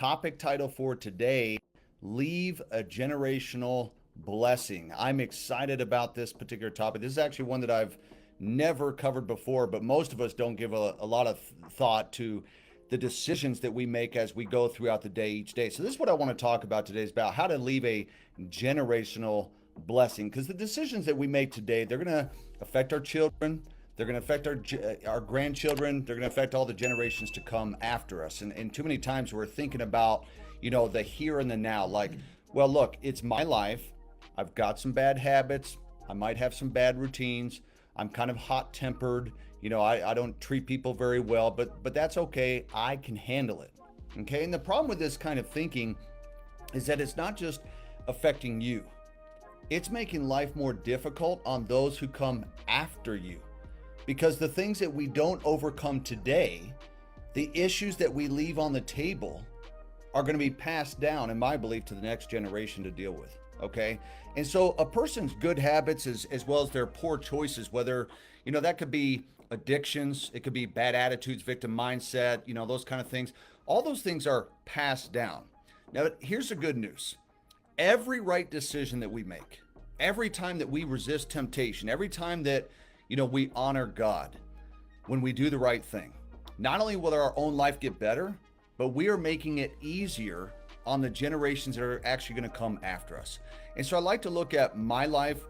topic title for today, leave a generational blessing. I'm excited about this particular topic. This is actually one that I've never covered before, but most of us don't give a lot of thought to the decisions that we make as we go throughout the day each day. So this is what I want to talk about today, is about how to leave a generational blessing, because the decisions that we make today, they're going to affect our children, they're going to affect our grandchildren, they're going to affect all the generations to come after us. And too many times we're thinking about, the here and the now, like, well, look, it's my life. I've got some bad habits. I might have some bad routines. I'm kind of hot tempered. I don't treat people very well, but that's okay. I can handle it. Okay. And the problem with this kind of thinking is that it's not just affecting you, it's making life more difficult on those who come after you. Because the things that we don't overcome today, the issues that we leave on the table, are going to be passed down, in my belief, to the next generation to deal with. Okay. And so a person's good habits as well as their poor choices, whether, that could be addictions, it could be bad attitudes, victim mindset, those kind of things. All those things are passed down. Now, here's the good news. Every right decision that we make, every time that we resist temptation, every time that, we honor God, when we do the right thing, not only will our own life get better, but we are making it easier on the generations that are actually going to come after us. And so I like to look at my life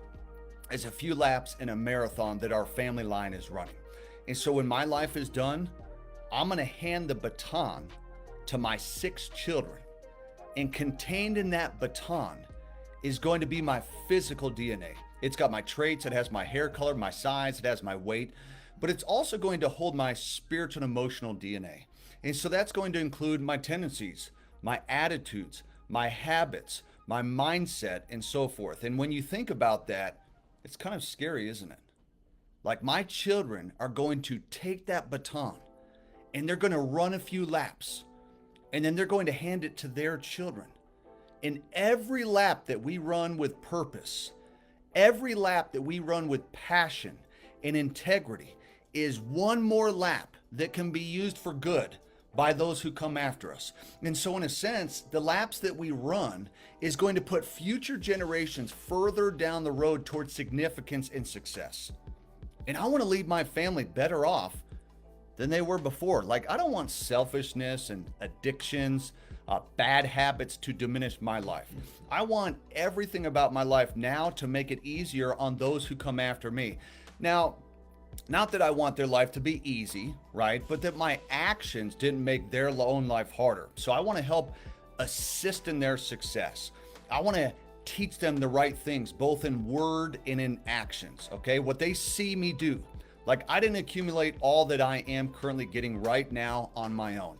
as a few laps in a marathon that our family line is running. And so when my life is done, I'm going to hand the baton to my 6 children. And contained in that baton is going to be my physical DNA. It's got my traits, it has my hair color, my size, it has my weight, but it's also going to hold my spiritual and emotional DNA. And so that's going to include my tendencies, my attitudes, my habits, my mindset, and so forth. And when you think about that, it's kind of scary, isn't it? Like, my children are going to take that baton and they're going to run a few laps, and then they're going to hand it to their children. In every lap that we run with purpose, every lap that we run with passion and integrity is one more lap that can be used for good by those who come after us. And so in a sense, the laps that we run is going to put future generations further down the road towards significance and success. And I want to leave my family better off than they were before. Like, I don't want selfishness and addictions, bad habits to diminish my life. I want everything about my life now to make it easier on those who come after me. Now, not that I want their life to be easy, right? But that my actions didn't make their own life harder. So I want to help assist in their success. I want to teach them the right things, both in word and in actions, okay? What they see me do. Like, I didn't accumulate all that I am currently getting right now on my own.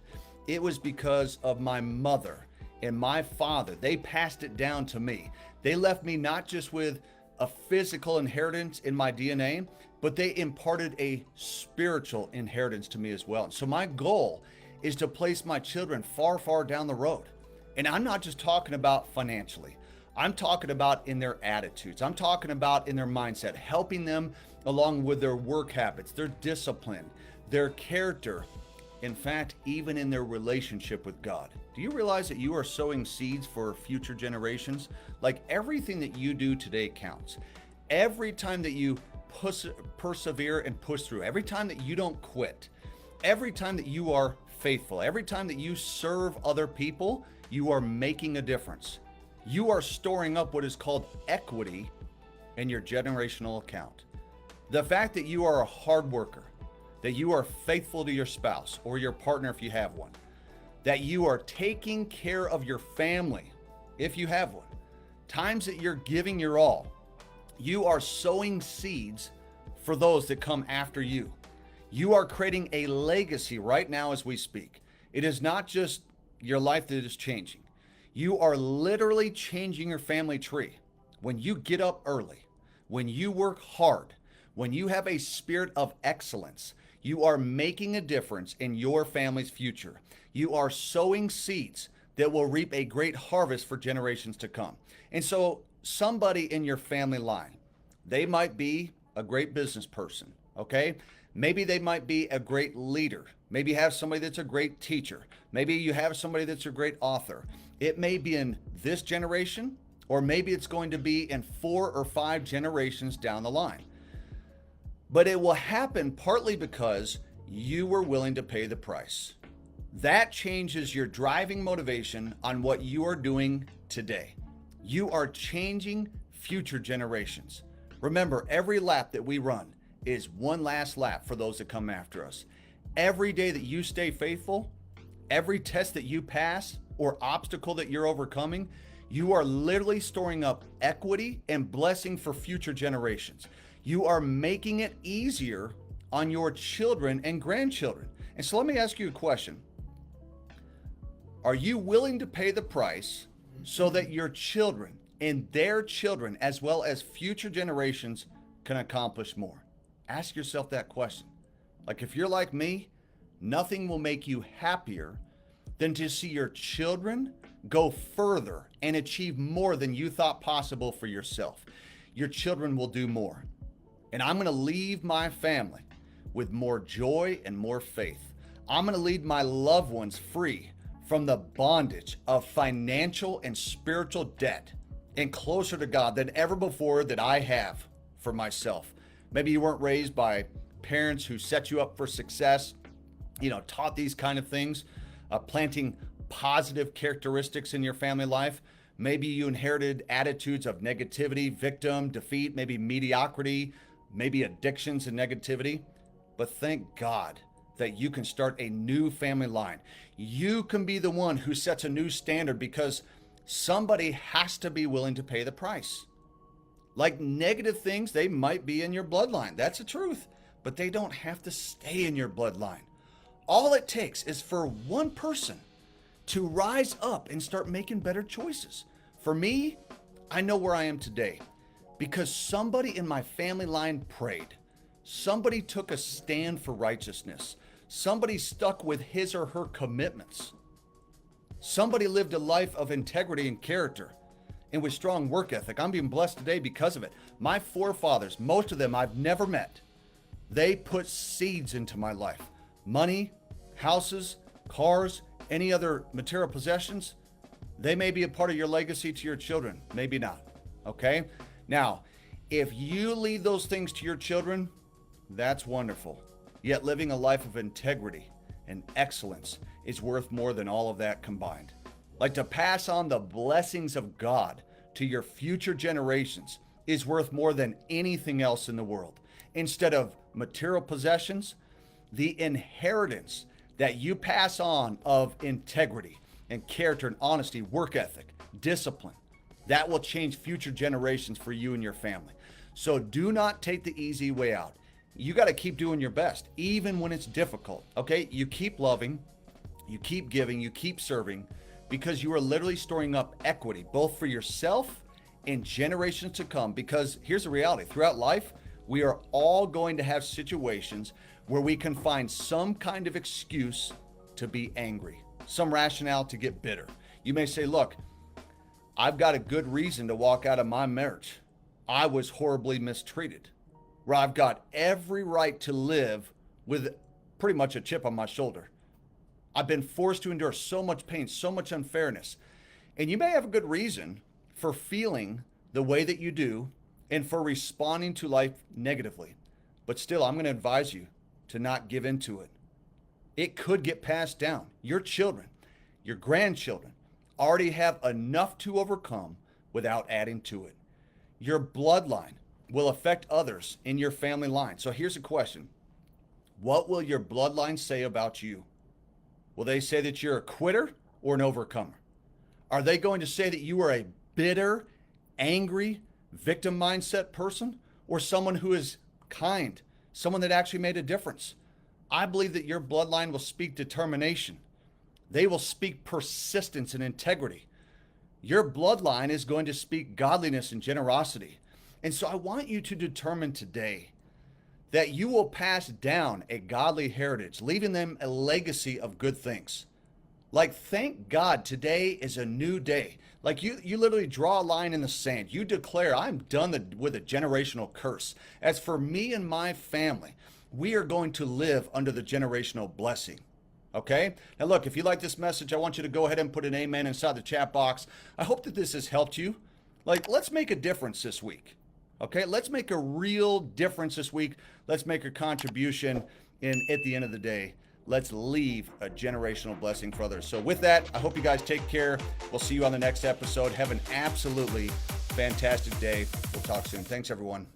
It was because of my mother and my father. They passed it down to me. They left me not just with a physical inheritance in my DNA, but they imparted a spiritual inheritance to me as well. So my goal is to place my children far, far down the road. And I'm not just talking about financially. I'm talking about in their attitudes. I'm talking about in their mindset, helping them along with their work habits, their discipline, their character. In fact, even in their relationship with God. Do you realize that you are sowing seeds for future generations? Like, everything that you do today counts. Every time that you persevere and push through, every time that you don't quit, every time that you are faithful, every time that you serve other people, you are making a difference. You are storing up what is called equity in your generational account. The fact that you are a hard worker, that you are faithful to your spouse or your partner if you have one, that you are taking care of your family if you have one, times that you're giving your all, you are sowing seeds for those that come after you. You are creating a legacy right now as we speak. It is not just your life that is changing. You are literally changing your family tree. When you get up early, when you work hard, when you have a spirit of excellence, you are making a difference in your family's future. You are sowing seeds that will reap a great harvest for generations to come. And so somebody in your family line, they might be a great business person, okay? Maybe they might be a great leader. Maybe you have somebody that's a great teacher. Maybe you have somebody that's a great author. It may be in this generation, or maybe it's going to be in 4 or 5 generations down the line. But it will happen partly because you were willing to pay the price. That changes your driving motivation on what you are doing today. You are changing future generations. Remember, every lap that we run is one last lap for those that come after us. Every day that you stay faithful, every test that you pass or obstacle that you're overcoming, you are literally storing up equity and blessing for future generations. You are making it easier on your children and grandchildren. And so let me ask you a question. Are you willing to pay the price so that your children and their children, as well as future generations, can accomplish more? Ask yourself that question. Like, if you're like me, nothing will make you happier than to see your children go further and achieve more than you thought possible for yourself. Your children will do more. And I'm going to leave my family with more joy and more faith. I'm going to lead my loved ones free from the bondage of financial and spiritual debt and closer to God than ever before that I have for myself. Maybe you weren't raised by parents who set you up for success, taught these kind of things, planting positive characteristics in your family life. Maybe you inherited attitudes of negativity, victim, defeat, maybe mediocrity, maybe addictions and negativity. But thank God that you can start a new family line. You can be the one who sets a new standard because somebody has to be willing to pay the price. Like negative things, they might be in your bloodline. That's the truth. But they don't have to stay in your bloodline. All it takes is for one person to rise up and start making better choices. For me, I know where I am today because somebody in my family line prayed. Somebody took a stand for righteousness. Somebody stuck with his or her commitments. Somebody lived a life of integrity and character and with strong work ethic. I'm being blessed today because of it. My forefathers, most of them I've never met, they put seeds into my life. Money, houses, cars, any other material possessions. They may be a part of your legacy to your children, maybe not. Okay? Now, if you leave those things to your children, that's wonderful. Yet living a life of integrity and excellence is worth more than all of that combined. Like to pass on the blessings of God to your future generations is worth more than anything else in the world. Instead of material possessions, the inheritance that you pass on of integrity and character and honesty, work ethic, discipline, that will change future generations for you and your family. So do not take the easy way out. You got to keep doing your best, even when it's difficult. Okay? You keep loving, you keep giving, you keep serving, because you are literally storing up equity, both for yourself and generations to come. Because here's the reality. Throughout life, we are all going to have situations where we can find some kind of excuse to be angry, some rationale to get bitter. You may say, look, I've got a good reason to walk out of my marriage. I was horribly mistreated. Where I've got every right to live with pretty much a chip on my shoulder. I've been forced to endure so much pain, so much unfairness. And you may have a good reason for feeling the way that you do and for responding to life negatively. But still, I'm going to advise you to not give in to it. It could get passed down. Your children, your grandchildren already have enough to overcome without adding to it. Your bloodline will affect others in your family line. So here's a question. What will your bloodline say about you? Will they say that you're a quitter or an overcomer? Are they going to say that you are a bitter, angry, victim mindset person, or someone who is kind, someone that actually made a difference? I believe that your bloodline will speak determination. They will speak persistence and integrity. Your bloodline is going to speak godliness and generosity. And so I want you to determine today that you will pass down a godly heritage, leaving them a legacy of good things. Like, thank God today is a new day. Like you literally draw a line in the sand. You declare, I'm done with a generational curse. As for me and my family, we are going to live under the generational blessing. Okay? Now, look, if you like this message, I want you to go ahead and put an amen inside the chat box. I hope that this has helped you. Like, let's make a difference this week. Okay? Let's make a real difference this week. Let's make a contribution. And at the end of the day, let's leave a generational blessing for others. So, with that, I hope you guys take care. We'll see you on the next episode. Have an absolutely fantastic day. We'll talk soon. Thanks, everyone.